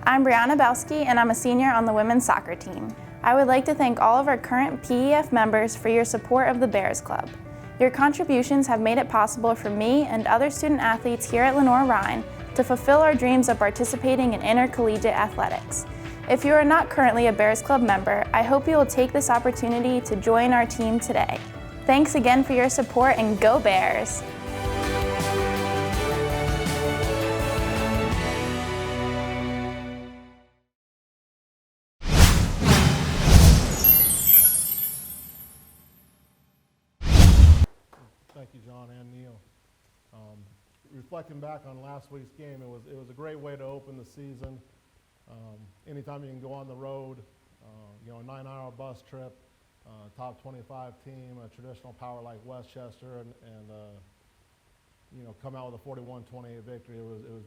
I'm Brianna Belsky, and I'm a senior on the women's soccer team. I would like to thank all of our current PEF members for your support of the Bears Club. Your contributions have made it possible for me and other student athletes here at Lenoir-Rhyne to fulfill our dreams of participating in intercollegiate athletics. If you are not currently a Bears Club member, I hope you will take this opportunity to join our team today. Thanks again for your support, and go Bears! Thank you, John and Neil. Reflecting back on last week's game, it was a great way to open the season. Anytime you can go on the road, a 9-hour bus trip, top 25 team, a traditional power like Westchester, and come out with a 41-28 victory. It was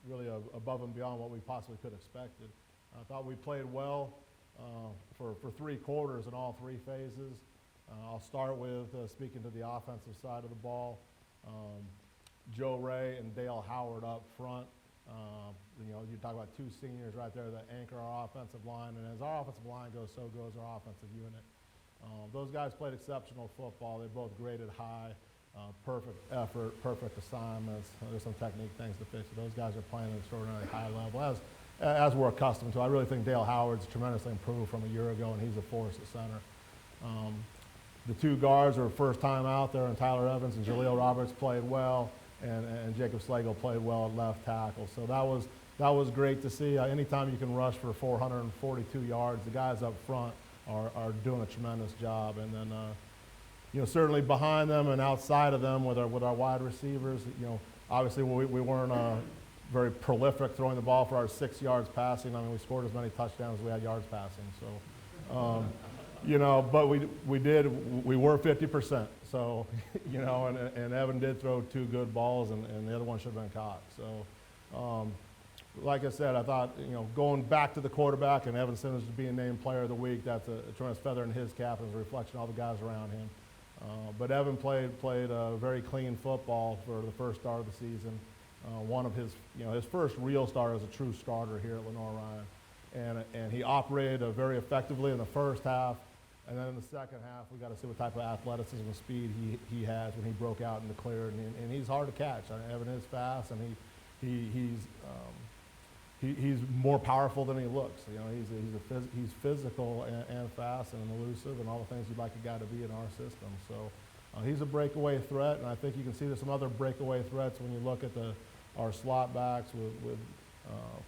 really above and beyond what we possibly could have expected. I thought we played well for 3 quarters in all 3 phases. I'll start with speaking to the offensive side of the ball. Joe Ray and Dale Howard up front. You talk about 2 seniors right there that anchor our offensive line, and as our offensive line goes, so goes our offensive unit. Those guys played exceptional football. They both graded high, perfect effort, perfect assignments. There's some technique things to fix, but those guys are playing at an extraordinarily high level, as we're accustomed to. I really think Dale Howard's tremendously improved from a year ago, and he's a force at center. The 2 guards are first time out there, and Tyler Evans and Jaleel Roberts played well, and Jacob Slagle played well at left tackle. So that was great to see. Anytime you can rush for 442 yards, the guys up front are doing a tremendous job. And then, certainly behind them and outside of them with our wide receivers, obviously we weren't very prolific throwing the ball for our 6 yards passing. I mean, we scored as many touchdowns as we had yards passing. So. But we were 50%. So, and Evan did throw 2 good balls, and the other one should have been caught. So, like I said, I thought, going back to the quarterback and Evan Simmons being named Player of the Week, that's a tremendous feather in his cap as a reflection of all the guys around him. But Evan played a very clean football for the first start of the season. One of his first real start as a true starter here at Lenoir-Rhyne. And he operated very effectively in the first half. And then in the second half, we got to see what type of athleticism and speed he has when he broke out and declared. And he's hard to catch. Evan is fast, and he's more powerful than he looks. He's physical and fast and elusive and all the things you'd like a guy to be in our system. So he's a breakaway threat, and I think you can see there's some other breakaway threats when you look at our slot backs with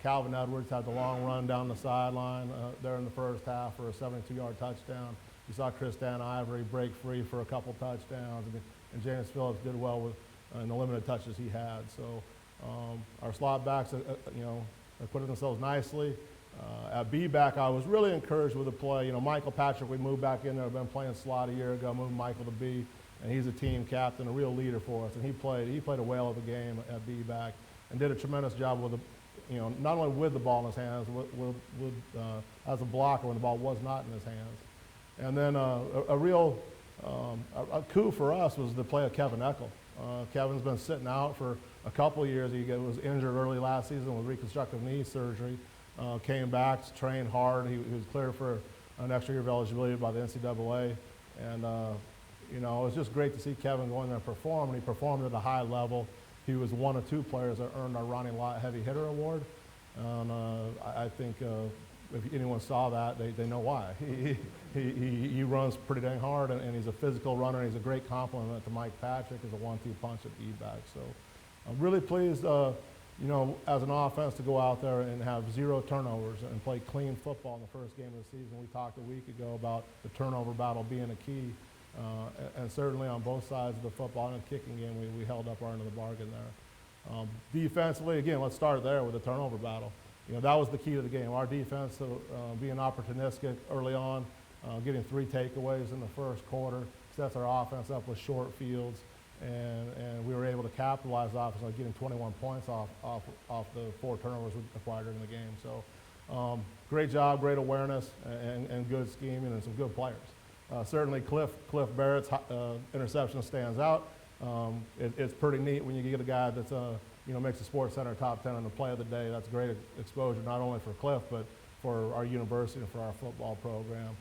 Calvin Edwards had the long run down the sideline there in the first half for a 72-yard touchdown. You saw Tristan Ivory break free for a couple touchdowns, and James Phillips did well in the limited touches he had. So our slot backs, are putting themselves nicely. At B-back, I was really encouraged with the play. Michael Patrick, we moved back in there, been playing slot a year ago, moved Michael to B, and he's a team captain, a real leader for us. And he played a whale of a game at B-back and did a tremendous job with not only with the ball in his hands, as a blocker when the ball was not in his hands. And then a real coup for us was the play of Kevin Eckel. Kevin's been sitting out for a couple of years. He was injured early last season with reconstructive knee surgery. Came back, trained hard. He was cleared for an extra year of eligibility by the NCAA. And, it was just great to see Kevin go in there and perform, and he performed at a high level. He was one of 2 players that earned our Ronnie Lott Heavy Hitter Award. And I think if anyone saw that, they know why. He runs pretty dang hard, and he's a physical runner. He's a great compliment to Mike Patrick as a 1-2 punch at E-back. So I'm really pleased, as an offense to go out there and have 0 turnovers and play clean football in the first game of the season. We talked a week ago about the turnover battle being a key. And certainly on both sides of the football and the kicking game, we held up our end of the bargain there. Defensively, again, let's start there with the turnover battle. That was the key to the game. Our defense being opportunistic early on, getting 3 takeaways in the first quarter, sets our offense up with short fields, and we were able to capitalize off of getting 21 points off the 4 turnovers we acquired during the game. So great job, great awareness, and good scheming, and some good players. Certainly Cliff Barrett's interception stands out. It's pretty neat when you get a guy that's makes the Sports Center top 10 on the play of the day. That's great exposure, not only for Cliff, but for our university and for our football program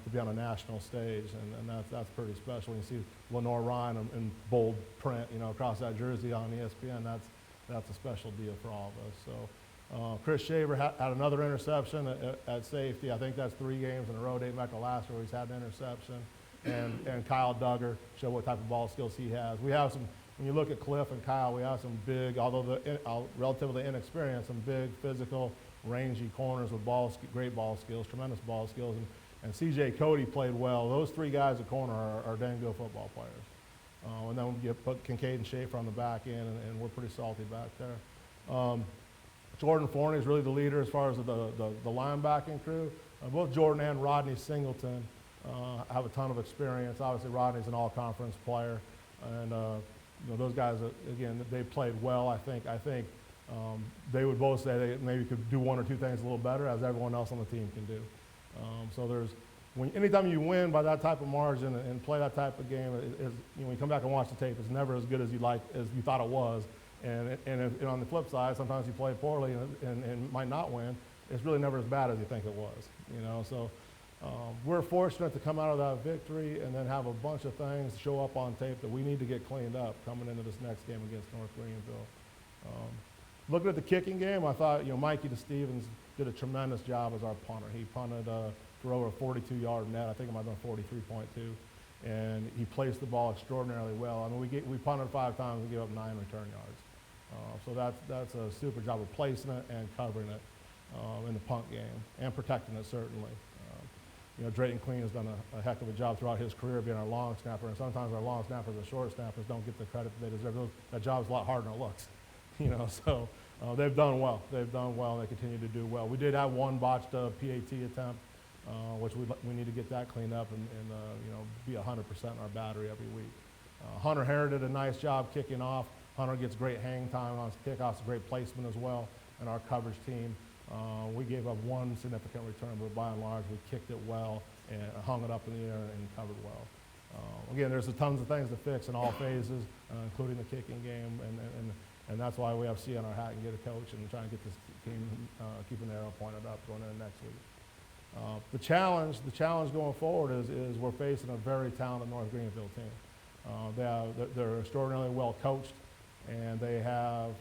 to be on a national stage, and that's pretty special. When you see Lenoir-Rhyne in bold print, across that jersey on ESPN, that's a special deal for all of us. So Chris Shaver had another interception at safety. I think that's 3 games in a row. Dave Meckel last year, he's had an interception. And Kyle Duggar showed what type of ball skills he has. We have some, when you look at Cliff and Kyle, we have some big, although relatively inexperienced, some big physical, rangy corners with great ball skills, tremendous ball skills. And C.J. Cody played well. Those 3 guys at corner are dang good football players. And then you put Kincaid and Schaefer on the back end, and we're pretty salty back there. Jordan Forney is really the leader as far as the linebacking crew. Both Jordan and Rodney Singleton have a ton of experience. Obviously, Rodney's an all-conference player, and those guys, again, they played well. I think they would both say they maybe could do 1 or 2 things a little better, as everyone else on the team can do. So anytime you win by that type of margin and play that type of game, when you come back and watch the tape, it's never as good as you thought it was. And on the flip side, sometimes you play poorly and might not win. It's really never as bad as you think it was. So we're fortunate to come out of that victory and then have a bunch of things show up on tape that we need to get cleaned up coming into this next game against North Greenville. Looking at the kicking game, I thought Mikey DeStevens did a tremendous job as our punter. He punted for over a 42-yard net. I think it might have been 43.2, and he placed the ball extraordinarily well. I mean, we punted 5 times and gave up 9 return yards. So that's a super job of placing it and covering it in the punt game and protecting it certainly. Drayton Clean has done a heck of a job throughout his career being our long snapper, and sometimes our long snappers and short snappers don't get the credit that they deserve. That job's a lot harder than it looks. So they've done well. They've done well, and they continue to do well. We did have 1 botched PAT attempt, which we need to get that cleaned up and be 100% in our battery every week. Hunter Harris did a nice job kicking off. Hunter gets great hang time on his kickoffs, great placement as well, and our coverage team. We gave up 1 significant return, but by and large, we kicked it well and hung it up in the air and covered well. Again, there's tons of things to fix in all phases, including the kicking game, and that's why we have C on our hat and get a coach and try and get this team keeping the arrow pointed up going into next week. The challenge going forward is we're facing a very talented North Greenville team. They're extraordinarily well coached, and they have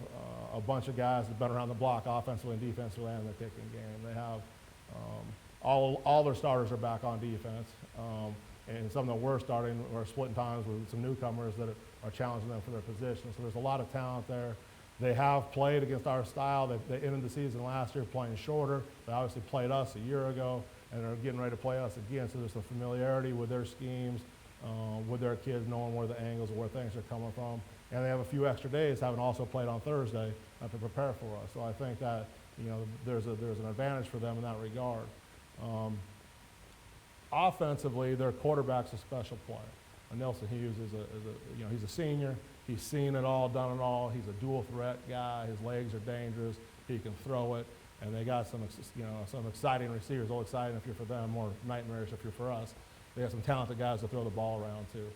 a bunch of guys that've been around the block offensively and defensively and in the kicking game. They have all their starters are back on defense, and some that we're starting are splitting times with some newcomers that are challenging them for their position. So there's a lot of talent there. They have played against our style. They ended the season last year playing shorter. They obviously played us a year ago, and they're getting ready to play us again. So there's some familiarity with their schemes, with their kids knowing where the angles and where things are coming from. And they have a few extra days, having also played on Thursday, to prepare for us. So I think that there's an advantage for them in that regard. Offensively, their quarterback's a special player. Nelson Hughes he's a senior. He's seen it all, done it all. He's a dual threat guy. His legs are dangerous. He can throw it, and they got some exciting receivers. All exciting if you're for them, more nightmarish if you're for us. They got some talented guys to throw the ball around too.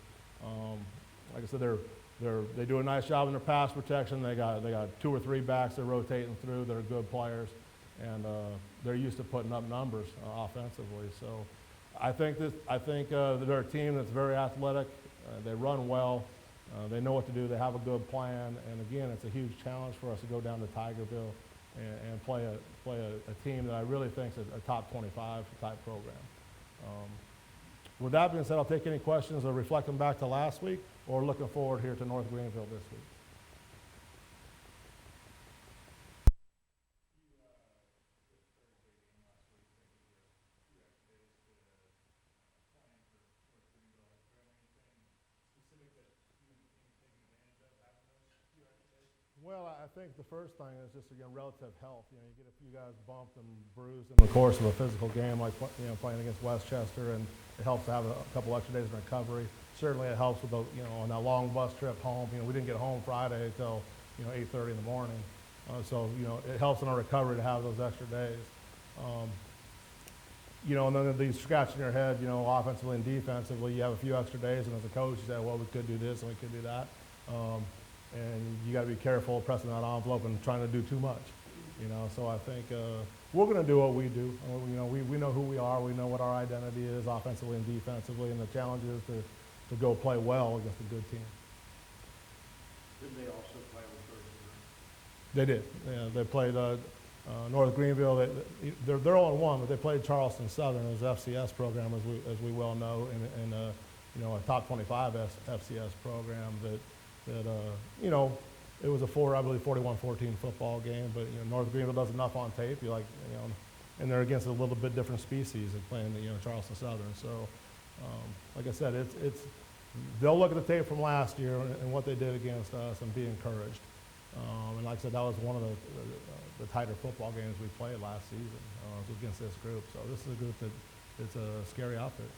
Like I said, they do a nice job in their pass protection. They got 2 or 3 backs they're rotating through that are good players, and they're used to putting up numbers offensively. So I think they're a team that's very athletic. They run well. They know what to do. They have a good plan. And again, it's a huge challenge for us to go down to Tigerville and play a team that I really think is a top 25 type program. With that being said, I'll take any questions or reflecting back to last week or looking forward here to North Greenville this week. Well, I think the first thing is just, relative health. You get a few guys bumped and bruised in the course of a physical game like, playing against Westchester, and it helps to have a couple extra days of recovery. Certainly it helps with on that long bus trip home. We didn't get home Friday until, 8:30 in the morning. So, it helps in our recovery to have those extra days. And then these scratching your head, offensively and defensively, you have a few extra days, and as a coach, you say, well, we could do this and we could do that. and you got to be careful of pressing that envelope and trying to do too much. So I think we're going to do what we do. We know who we are. We know what our identity is offensively and defensively, and the challenge is to go play well against a good team. Did they also play with Thursday? They did. Yeah, they played North Greenville. They're 0-1, but they played Charleston Southern as FCS program, as we well know, and a top 25 FCS program that it was I believe 41-14 football game, but North Greenville does enough on tape. And they're against a little bit different species of playing Charleston Southern. So, like I said, they'll look at the tape from last year and what they did against us and be encouraged. And like I said, that was one of the tighter football games we played last season against this group. So this is a group that it's a scary outfit.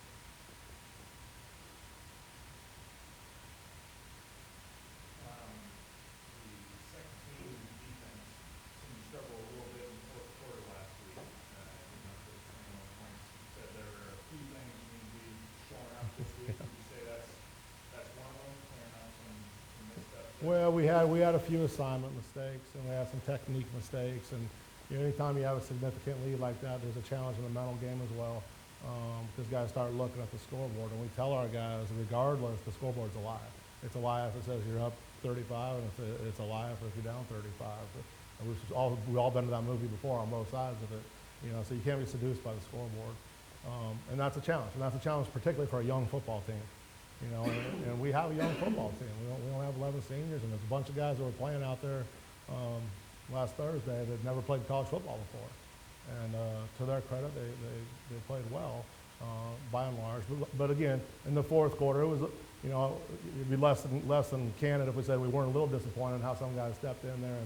Well, we had a few assignment mistakes, and we had some technique mistakes, and anytime you have a significant lead like that, there's a challenge in the mental game as well, because guys start looking at the scoreboard, and we tell our guys, regardless, the scoreboard's a lie. It's a lie if it says you're up 35, and it's a lie if you're down 35. And we've all been to that movie before on both sides of it, so you can't be seduced by the scoreboard, and that's a challenge, particularly for a young football team. And we have a young football team. We don't have 11 seniors, and there's a bunch of guys that were playing out there last Thursday that never played college football before. And to their credit, they played well by and large. But again, in the fourth quarter, it was it'd be less than candid if we said we weren't a little disappointed in how some guys stepped in there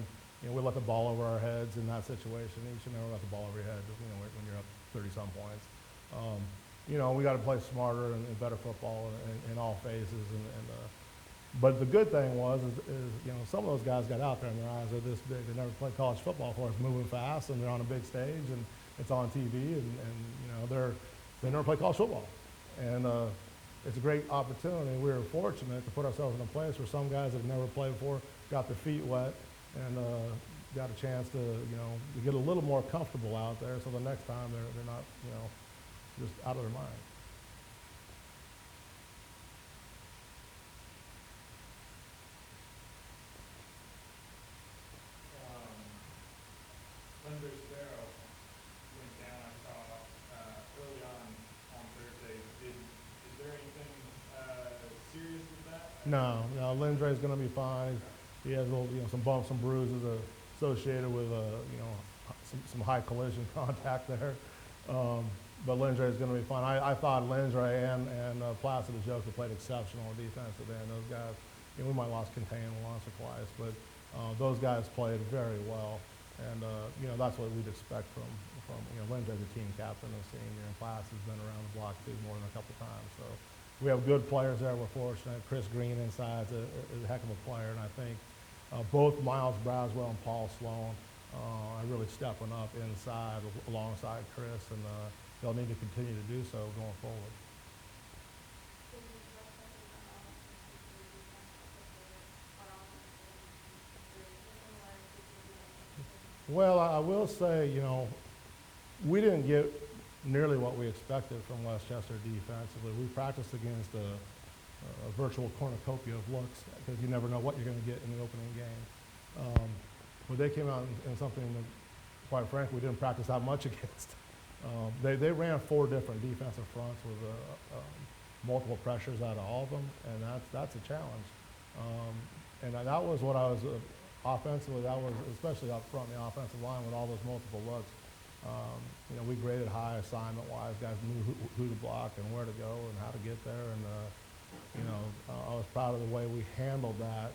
and we let the ball over our heads in that situation. You should never let the ball over your head when you're up 30-some points. We got to play smarter and better football in all phases. But the good thing is some of those guys got out there and their eyes are this big. They never played college football before. It's moving fast, and they're on a big stage, and it's on TV, and they never played college football. And it's a great opportunity. We were fortunate to put ourselves in a place where some guys that have never played before got their feet wet and got a chance to get a little more comfortable out there. So the next time they're not just out of their mind. Lindsay Sparrow went down, I saw early on Thursday. Is there anything serious with that? No, Lindsay's going to be fine. He has some bumps and bruises associated with some high collision contact there. But Lindray is going to be fine. I thought Lindray and Placid Joker played exceptional defensive end. Those guys, we might have lost Contain once or twice, but those guys played very well. And that's what we'd expect from Lindray's a team captain and senior, and Placid's been around the block too more than a couple times. So we have good players there. We're fortunate. Chris Green inside is a heck of a player, and I think both Miles Braswell and Paul Sloan are really stepping up inside alongside Chris, and they'll need to continue to do so going forward. Well, I will say, we didn't get nearly what we expected from Westchester defensively. We practiced against a virtual cornucopia of looks because you never know what you're going to get in the opening game. But they came out in something that, quite frankly, we didn't practice that much against. They ran 4 different defensive fronts with multiple pressures out of all of them, and that's a challenge. And that was what I was offensively. That was especially up front in the offensive line with all those multiple looks. We graded high assignment-wise. Guys knew who to block and where to go and how to get there. And I was proud of the way we handled that.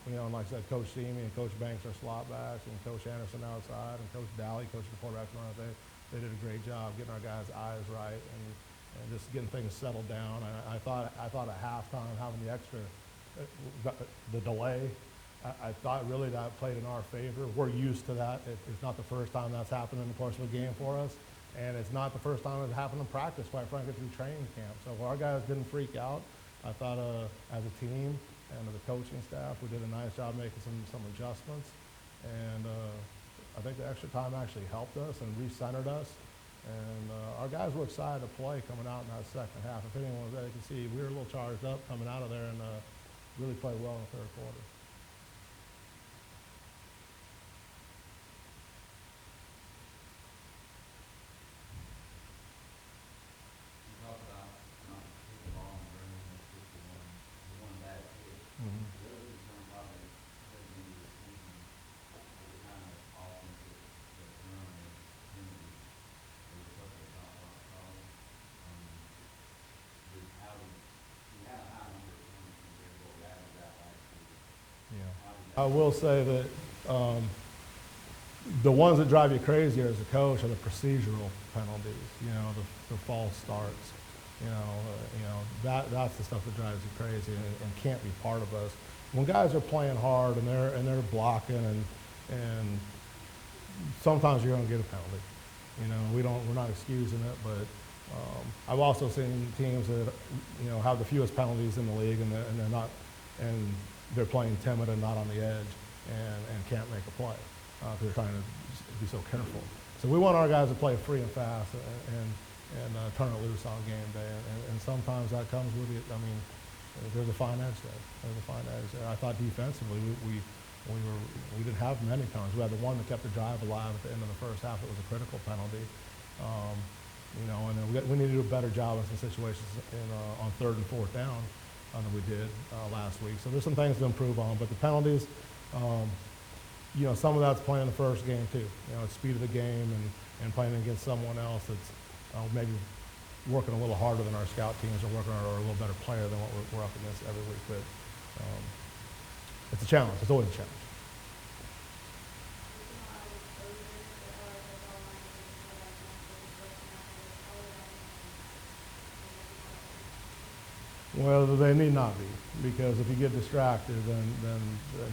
And like I said, Coach Seamy and Coach Banks are slot backs, and Coach Anderson outside, and Coach Daly, coach the quarterbacks. They did a great job getting our guys' eyes right and just getting things settled down. I thought at halftime having the extra, the delay, I thought really that played in our favor. We're used to that. It's not the first time that's happened in the course of a game for us, and it's not the first time it's happened in practice, quite frankly, through training camp. So our guys didn't freak out. I thought as a team, and to the coaching staff. We did a nice job making some adjustments, and I think the extra time actually helped us and recentered us. And our guys were excited to play coming out in that second half. If anyone was there, you can see we were a little charged up coming out of there and really played well in the third quarter. I will say that the ones that drive you crazier as a coach are the procedural penalties. You know, the false starts. That's the stuff that drives you crazy and can't be part of us. When guys are playing hard and they're blocking and sometimes you're going to get a penalty. You know, we're not excusing it, but I've also seen teams that have the fewest penalties in the league and they're not they're playing timid and not on the edge and can't make a play because they're trying to be so careful. So we want our guys to play free and fast and turn it loose on game day. And sometimes that comes with it. I mean, there's a fine edge there. There's a fine edge there. I thought defensively we didn't have many penalties. We had the one that kept the drive alive at the end of the first half. It was a critical penalty. And then we need to do a better job in some situations on third and fourth down than we did last week. So there's some things to improve on. But the penalties, some of that's playing the first game too. It's speed of the game and playing against someone else that's maybe working a little harder than our scout teams or working or a little better player than what we're up against every week. But it's a challenge. It's always a challenge. Well, they need not be, because if you get distracted, then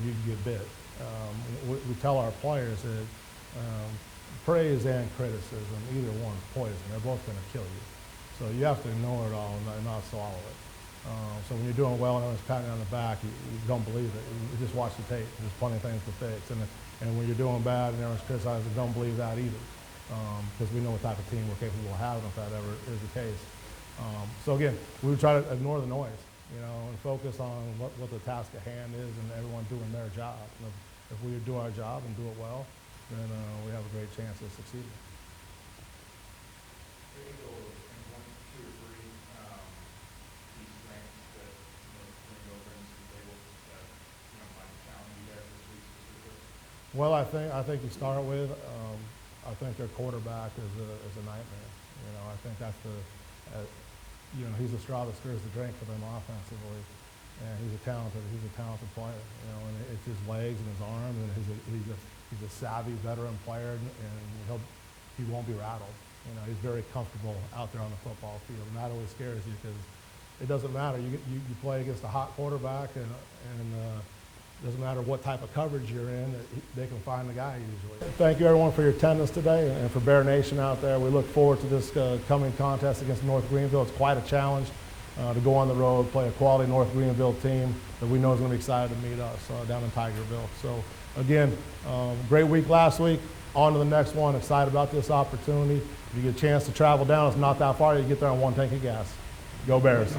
you can get bit. We tell our players that praise and criticism, either one is poison. They're both going to kill you. So you have to ignore it all and not swallow it. So when you're doing well and everyone's patting you on the back, you don't believe it. You just watch the tape. There's plenty of things to fix. And when you're doing bad and everyone's criticizing, don't believe that either, because we know what type of team we're capable of having if that ever is the case. So again, we would try to ignore the noise, and focus on what the task at hand is and everyone doing their job. And if we do our job and do it well, then we have a great chance of succeeding. Can you go in one, two, or three key strengths that Ringo brings to the table that might challenge you guys this week specifically? Well, I think you start with I think their quarterback is a nightmare. I think that's he's the straw that stirs the drink for them offensively, and he's a talented player. And it's his legs and his arms, and he's a savvy veteran player, and he won't be rattled. He's very comfortable out there on the football field, and that always scares you because it doesn't matter. You play against a hot quarterback, and it doesn't matter what type of coverage you're in, they can find the guy usually. Thank you everyone for your attendance today and for Bear Nation out there. We look forward to this coming contest against North Greenville. It's quite a challenge to go on the road, play a quality North Greenville team that we know is going to be excited to meet us down in Tigerville. So again, great week last week. On to the next one. Excited about this opportunity. If you get a chance to travel down, it's not that far. You get there on one tank of gas. Go Bears.